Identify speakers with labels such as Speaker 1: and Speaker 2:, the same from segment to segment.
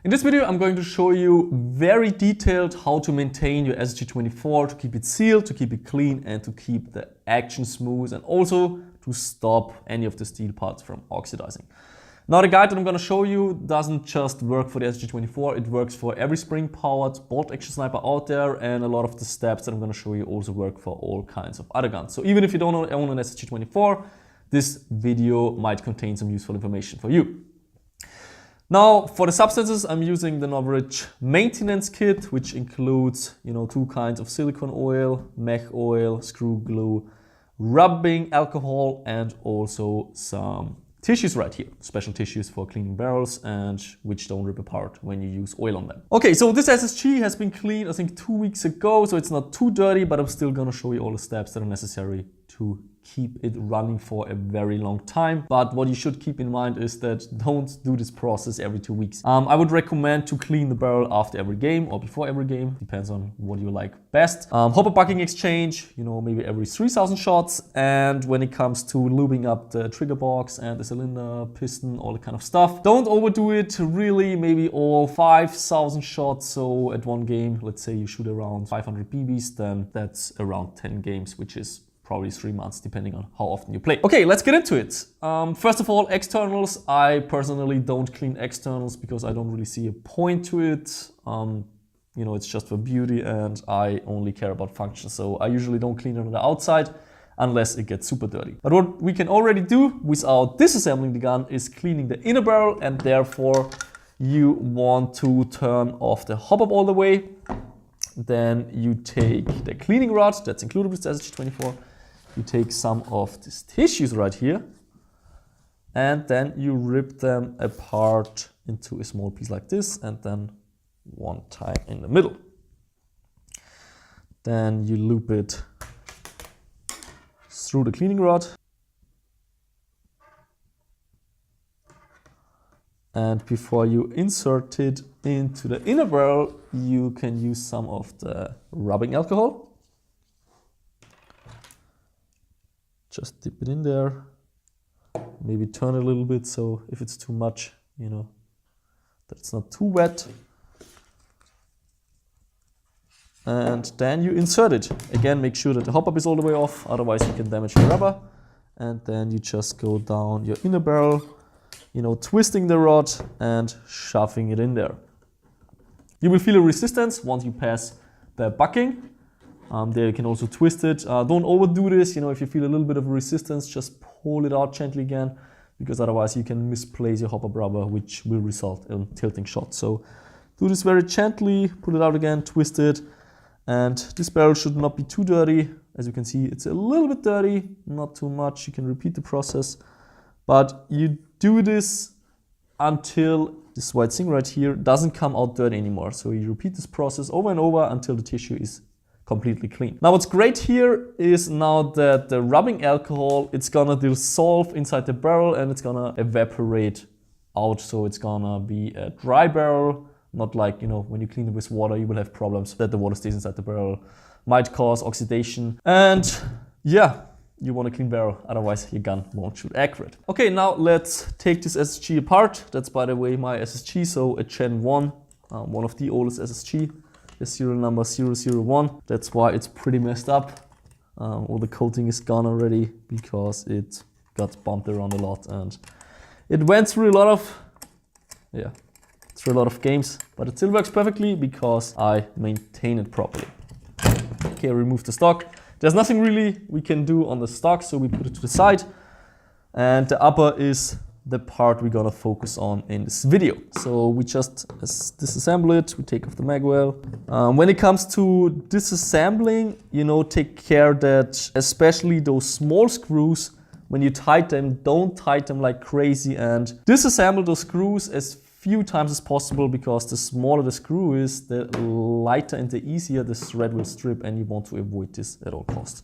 Speaker 1: In this video, I'm going to show you very detailed how to maintain your SSG24 to keep it sealed, to keep it clean, and to keep the action smooth, and also to stop any of the steel parts from oxidizing. Now, the guide that I'm going to show you doesn't just work for the SSG24, it works for every spring-powered bolt-action sniper out there, and a lot of the steps that I'm going to show you also work for all kinds of other guns. So even if you don't own an SSG24, this video might contain some useful information for you. Now, for the substances, I'm using the NOVRITSCH maintenance kit, which includes, two kinds of silicone oil, mech oil, screw glue, rubbing alcohol, and also some tissues right here. Special tissues for cleaning barrels and which don't rip apart when you use oil on them. Okay, so this SSG has been cleaned, I think 2 weeks ago, so it's not too dirty, but I'm still gonna show you all the steps that are necessary to keep it running for a very long time. But what you should keep in mind is that don't do this process every 2 weeks. I would recommend to clean the barrel after every game or before every game, depends on what you like best. Hopper bucking exchange, maybe every 3,000 shots. And when it comes to lubing up the trigger box and the cylinder, piston, all that kind of stuff, don't overdo it, really, maybe all 5,000 shots. So at one game, let's say you shoot around 500 BBs, then that's around 10 games, which is probably 3 months, depending on how often you play. Okay, let's get into it. First of all, externals. I personally don't clean externals because I don't really see a point to it. It's just for beauty and I only care about function. So I usually don't clean it on the outside unless it gets super dirty. But what we can already do without disassembling the gun is cleaning the inner barrel, and therefore you want to turn off the hop-up all the way. Then you take the cleaning rod that's included with the SSG24. You take some of these tissues right here, and then you rip them apart into a small piece like this, and then one time in the middle. Then you loop it through the cleaning rod. And before you insert it into the inner barrel, you can use some of the rubbing alcohol. Just dip it in there, maybe turn it a little bit so if it's too much, that it's not too wet. And then you insert it. Again, make sure that the hop-up is all the way off, otherwise you can damage the rubber. And then you just go down your inner barrel, twisting the rod and shoving it in there. You will feel a resistance once you pass the bucking. There you can also twist it. Don't overdo this. If you feel a little bit of resistance, just pull it out gently again, because otherwise you can misplace your hop-up rubber, which will result in tilting shots. So do this very gently, pull it out again, twist it. And this barrel should not be too dirty. As you can see, it's a little bit dirty, not too much. You can repeat the process, but you do this until this white thing right here doesn't come out dirty anymore. So you repeat this process over and over until the tissue is completely clean. Now what's great here is now that the rubbing alcohol, it's gonna dissolve inside the barrel and it's gonna evaporate out. So it's gonna be a dry barrel, not like, when you clean it with water, you will have problems that the water stays inside the barrel, might cause oxidation. And yeah, you want a clean barrel, otherwise your gun won't shoot accurate. Okay, now let's take this SSG apart. That's, by the way, my SSG, so a Gen 1, one of the oldest SSG. The serial number 001. That's why it's pretty messed up. All the coating is gone already because it got bumped around a lot and it went through a lot of games, but it still works perfectly because I maintain it properly. Okay, remove the stock. There's nothing really we can do on the stock, so we put it to the side. And the upper is the part we're gonna focus on in this video. So we just disassemble it, we take off the mag well. When it comes to disassembling, take care that especially those small screws, when you tighten them, don't tighten them like crazy and disassemble those screws as few times as possible, because the smaller the screw is, the lighter and the easier the thread will strip, and you want to avoid this at all costs.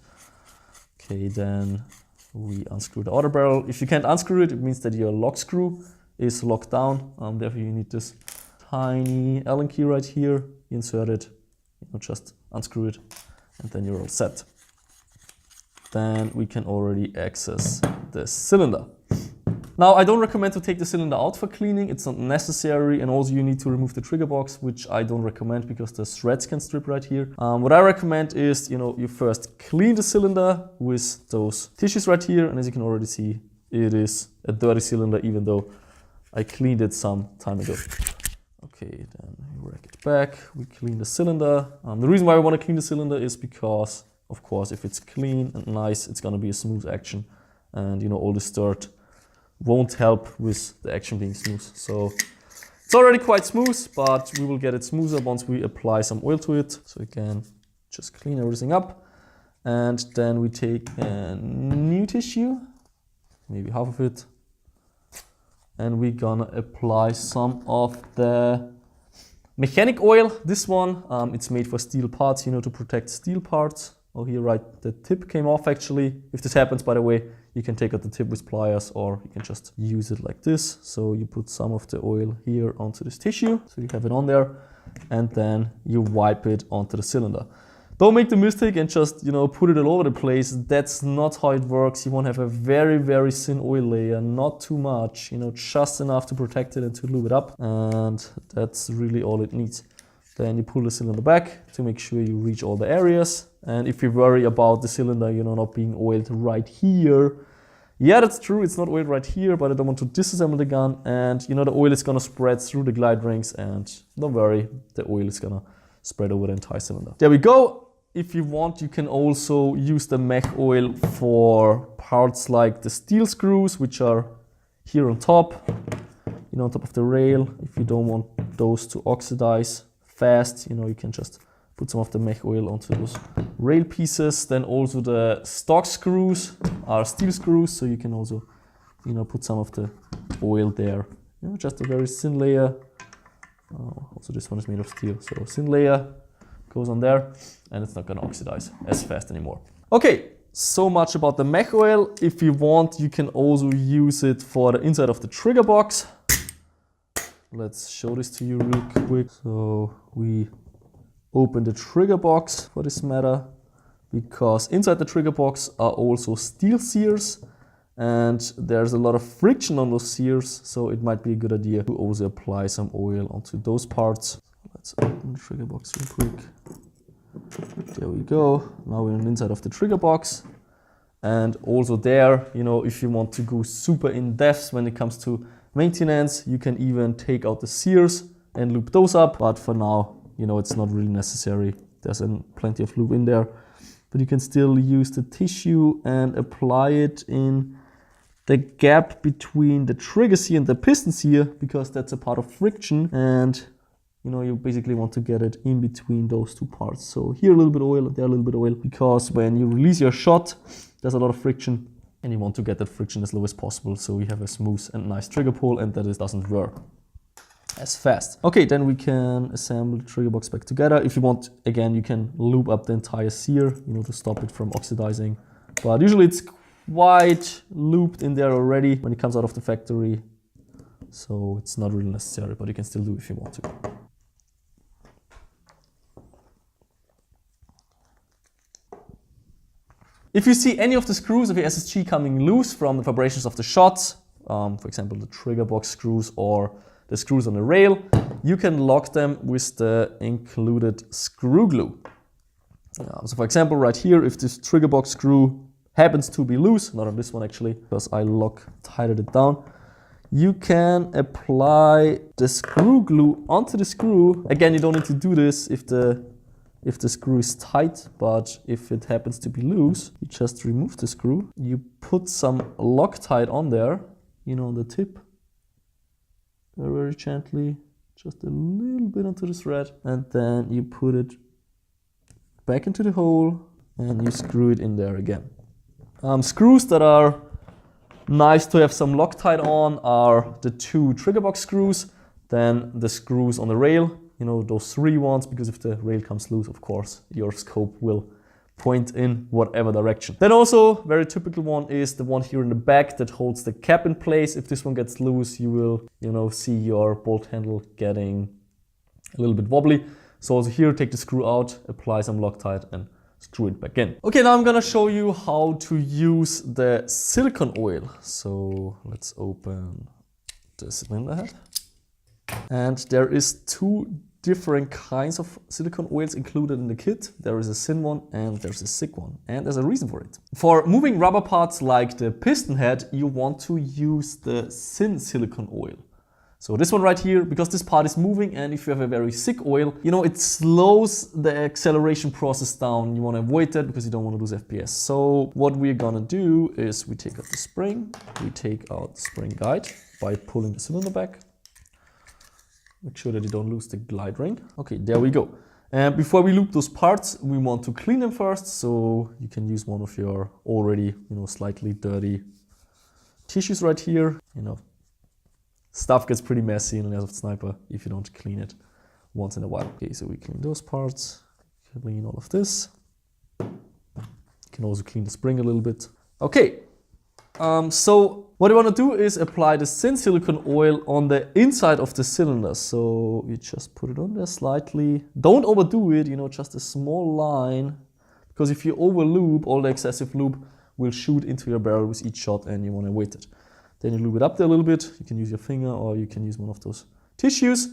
Speaker 1: Okay, then we unscrew the outer barrel. If you can't unscrew it, it means that your lock screw is locked down. Therefore you need this tiny Allen key right here. You insert it, just unscrew it, and then you're all set. Then we can already access the cylinder. Now, I don't recommend to take the cylinder out for cleaning. It's not necessary, and also you need to remove the trigger box, which I don't recommend because the threads can strip right here. What I recommend is, you first clean the cylinder with those tissues right here, and as you can already see, it is a dirty cylinder, even though I cleaned it some time ago. Okay, then we rack it back, we clean the cylinder. The reason why I want to clean the cylinder is because, of course, if it's clean and nice, it's going to be a smooth action, and all this dirt won't help with the action being smooth. So it's already quite smooth, but we will get it smoother once we apply some oil to it. So again, just clean everything up, and then we take a new tissue, maybe half of it, and we're gonna apply some of the mechanic oil. This one, it's made for steel parts, to protect steel parts. Oh, here, right, the tip came off actually. If this happens, by the way, you can take out the tip with pliers, or you can just use it like this. So you put some of the oil here onto this tissue, so you have it on there, and then you wipe it onto the cylinder. Don't make the mistake and just, put it all over the place. That's not how it works. You want to have a very, very thin oil layer, not too much, just enough to protect it and to lube it up. And that's really all it needs. Then you pull the cylinder back to make sure you reach all the areas. And if you worry about the cylinder, not being oiled right here, yeah, that's true, it's not oiled right here, but I don't want to disassemble the gun, and the oil is gonna spread through the glide rings, and don't worry, the oil is gonna spread over the entire cylinder. There we go. If you want, you can also use the mech oil for parts like the steel screws, which are here on top, on top of the rail. If you don't want those to oxidize fast, you can just put some of the mech oil onto those rail pieces. Then also the stock screws are steel screws, so you can also, put some of the oil there. Just a very thin layer. Also this one is made of steel, so a thin layer goes on there, and it's not gonna oxidize as fast anymore. Okay, so much about the mech oil. If you want, you can also use it for the inside of the trigger box. Let's show this to you real quick. So we open the trigger box for this matter, because inside the trigger box are also steel sears, and there's a lot of friction on those sears, so it might be a good idea to also apply some oil onto those parts. Let's open the trigger box real quick. There we go. Now we're on the inside of the trigger box, and also there, if you want to go super in depth when it comes to maintenance, you can even take out the sears and lube those up, but for now, it's not really necessary. There's plenty of lube in there, but you can still use the tissue and apply it in the gap between the trigger sear and the piston sear, because that's a part of friction, and you basically want to get it in between those two parts. So here a little bit of oil, there a little bit of oil, because when you release your shot, there's a lot of friction, and you want to get that friction as low as possible, so we have a smooth and nice trigger pull, and that it doesn't whir as fast. Okay, then we can assemble the trigger box back together. If you want, again, you can lube up the entire sear, to stop it from oxidizing. But usually it's quite lubed in there already when it comes out of the factory, so it's not really necessary, but you can still do it if you want to. If you see any of the screws of your SSG coming loose from the vibrations of the shots, for example the trigger box screws or the screws on the rail, you can lock them with the included screw glue. So for example right here, if this trigger box screw happens to be loose, not on this one actually, because I tightened it down, you can apply the screw glue onto the screw. Again, you don't need to do this if the screw is tight, but if it happens to be loose, you just remove the screw. You put some Loctite on there, on the tip, very gently, just a little bit onto the thread, and then you put it back into the hole and you screw it in there again. Screws that are nice to have some Loctite on are the two trigger box screws, then the screws on the rail, those 3 ones, because if the rail comes loose, of course, your scope will point in whatever direction. Then also, very typical one is the one here in the back that holds the cap in place. If this one gets loose, you will, see your bolt handle getting a little bit wobbly. So also here, take the screw out, apply some Loctite, and screw it back in. Okay, now I'm gonna show you how to use the silicone oil. So let's open the cylinder head. And there is two different kinds of silicone oils included in the kit. There is a thin one and there's a thick one. And there's a reason for it. For moving rubber parts like the piston head, you want to use the thin silicone oil. So this one right here, because this part is moving, and if you have a very thick oil, you know, it slows the acceleration process down. You want to avoid that because you don't want to lose FPS. So what we're gonna do is we take out the spring, we take out the spring guide by pulling the cylinder back. Make sure that you don't lose the glide ring. Okay, there we go. And before we loop those parts, we want to clean them first. So you can use one of your already, slightly dirty tissues right here. Stuff gets pretty messy in an Airsoft Sniper if you don't clean it once in a while. Okay, so we clean those parts, clean all of this. You can also clean the spring a little bit. Okay. So what you want to do is apply the thin silicone oil on the inside of the cylinder. So you just put it on there slightly. Don't overdo it, just a small line. Because if you overloop, all the excessive lube will shoot into your barrel with each shot and you want to avoid it. Then you lube it up there a little bit. You can use your finger or you can use one of those tissues.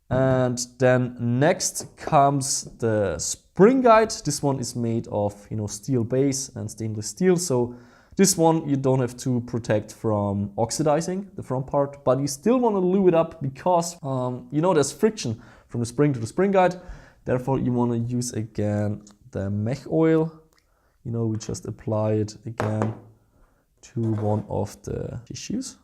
Speaker 1: And then next comes the spring guide. This one is made of steel base and stainless steel. So this one you don't have to protect from oxidizing the front part, but you still want to lube it up because there's friction from the spring to the spring guide. Therefore you want to use again the mech oil. We just apply it again to one of the tissues.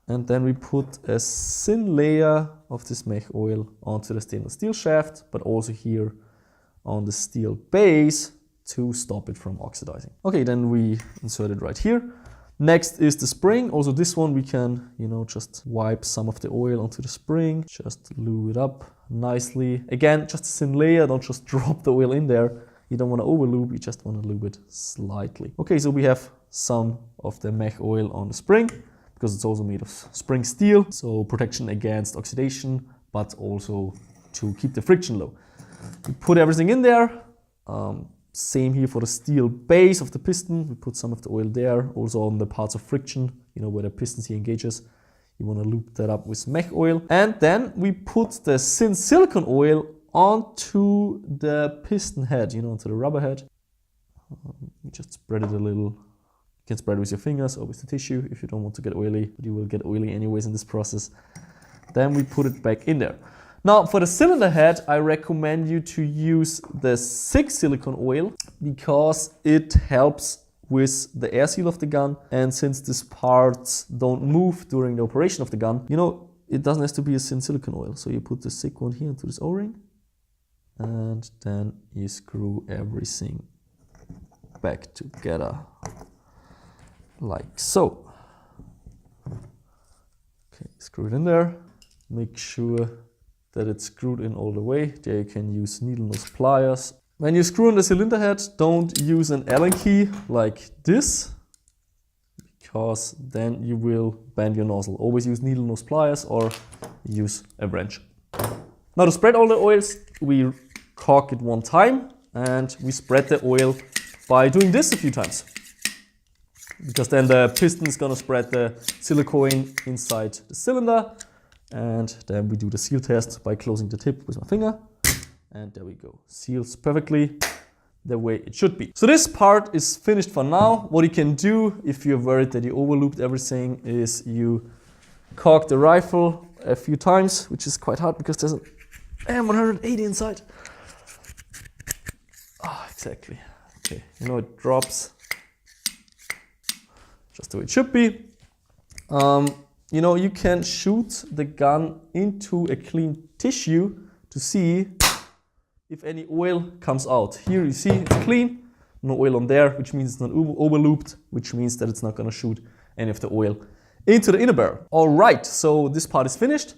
Speaker 1: And then we put a thin layer of this mech oil onto the stainless steel shaft, but also here on the steel base to stop it from oxidizing. Okay, then we insert it right here. Next is the spring. Also this one we can, just wipe some of the oil onto the spring, just lube it up nicely. Again, just a thin layer, don't just drop the oil in there. You don't want to overlube, you just want to lube it slightly. Okay, so we have some of the mech oil on the spring, because it's also made of spring steel. So protection against oxidation, but also to keep the friction low. We put everything in there. Same here for the steel base of the piston. We put some of the oil there, also on the parts of friction, where the piston here engages. You want to lube that up with mech oil. And then we put the thin silicone oil onto the piston head, onto the rubber head. You just spread it a little. You can spread it with your fingers or with the tissue if you don't want to get oily, but you will get oily anyways in this process. Then we put it back in there. Now for the cylinder head, I recommend you to use the thick silicone oil because it helps with the air seal of the gun. And since these parts don't move during the operation of the gun, it doesn't have to be a thin silicone oil. So you put the thick one here into this O-ring and then you screw everything back together like so. Okay, screw it in there. Make sure that it's screwed in all the way. There you can use needle nose pliers. When you screw in the cylinder head, don't use an Allen key like this, because then you will bend your nozzle. Always use needle nose pliers or use a wrench. Now to spread all the oils, we cock it one time and we spread the oil by doing this a few times. Because then the piston is gonna spread the silicone inside the cylinder. And then we do the seal test by closing the tip with my finger. And there we go. Seals perfectly the way it should be. So this part is finished for now. What you can do if you're worried that you overlooped everything is you cock the rifle a few times, which is quite hard because there's an M180 inside. Exactly. Okay, it drops just the way it should be. You can shoot the gun into a clean tissue to see if any oil comes out. Here you see it's clean, no oil on there, which means it's not overlooped, which means that it's not going to shoot any of the oil into the inner barrel. All right, so this part is finished.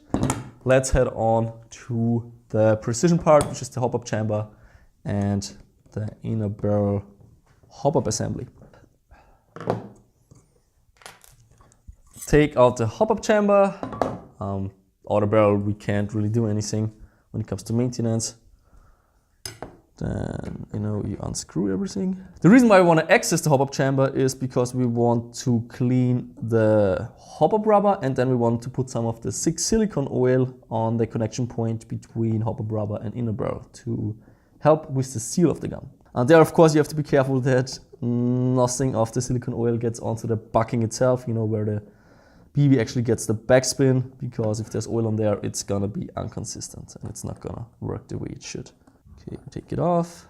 Speaker 1: Let's head on to the precision part, which is the hop-up chamber and the inner barrel hop-up assembly. Take out the hop-up chamber. Outer barrel, we can't really do anything when it comes to maintenance. Then, you unscrew everything. The reason why we want to access the hop-up chamber is because we want to clean the hop-up rubber, and then we want to put some of the 6 silicone oil on the connection point between hop-up rubber and inner barrel to help with the seal of the gun. And there, of course, you have to be careful that nothing of the silicone oil gets onto the bucking itself, where the BB actually gets the backspin, because if there's oil on there, it's gonna be inconsistent and it's not gonna work the way it should. Okay, we take it off.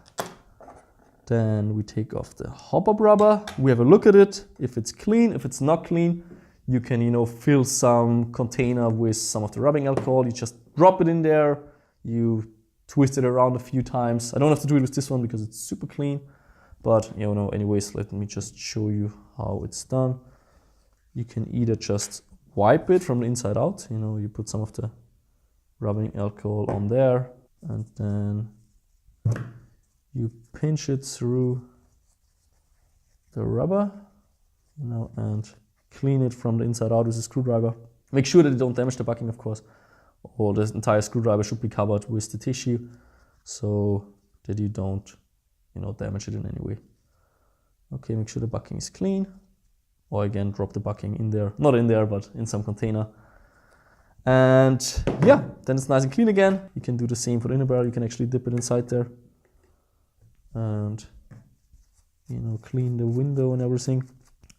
Speaker 1: Then we take off the hop-up rubber. We have a look at it. If it's clean, if it's not clean, you can, fill some container with some of the rubbing alcohol. You just drop it in there. You twist it around a few times. I don't have to do it with this one because it's super clean. But, anyways, let me just show you how it's done. You can either just wipe it from the inside out. You put some of the rubbing alcohol on there, and then you pinch it through the rubber, and clean it from the inside out with a screwdriver. Make sure that you don't damage the bucking, of course, or the entire screwdriver should be covered with the tissue so that you don't, damage it in any way. Okay, make sure the bucking is clean, or again, drop the bucking in there, not in there, but in some container. And yeah, then it's nice and clean again. You can do the same for the inner barrel. You can actually dip it inside there and, clean the window and everything.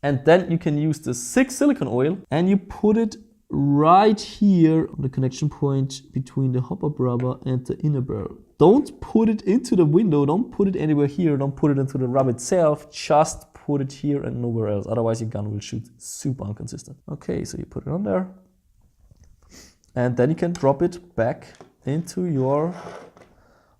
Speaker 1: And then you can use the 6 silicone oil and you put it right here on the connection point between the hop-up rubber and the inner barrel. Don't put it into the window, don't put it anywhere here, don't put it into the rubber itself, just put it here and nowhere else. Otherwise your gun will shoot super inconsistent. Okay, so you put it on there. And then you can drop it back into your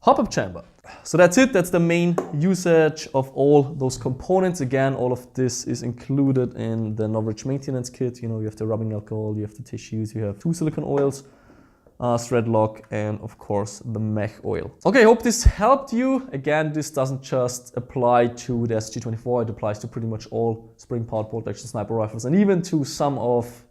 Speaker 1: hop-up chamber. So that's it, that's the main usage of all those components. Again, all of this is included in the NOVRITSCH maintenance kit. You have the rubbing alcohol, you have the tissues, you have 2 silicone oils, thread lock, and of course the mech oil. Okay, hope this helped you. Again, this doesn't just apply to the SG24, it applies to pretty much all spring-powered bolt-action sniper rifles, and even to some of,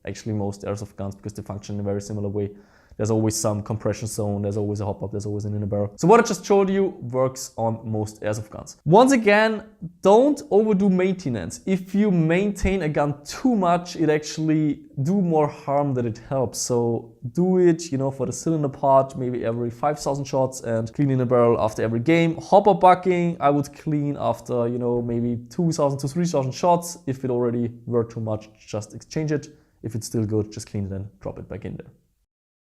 Speaker 1: actually most airsoft guns, because they function in a very similar way. There's always some compression zone, there's always a hop-up, there's always an inner barrel. So what I just showed you works on most airsoft guns. Once again, don't overdo maintenance. If you maintain a gun too much, it actually do more harm than it helps. So do it, for the cylinder part, maybe every 5,000 shots, and clean inner barrel after every game. Hop-up bucking, I would clean after, maybe 2,000 to 3,000 shots. If it already were too much, just exchange it. If it's still good, just clean it and drop it back in there.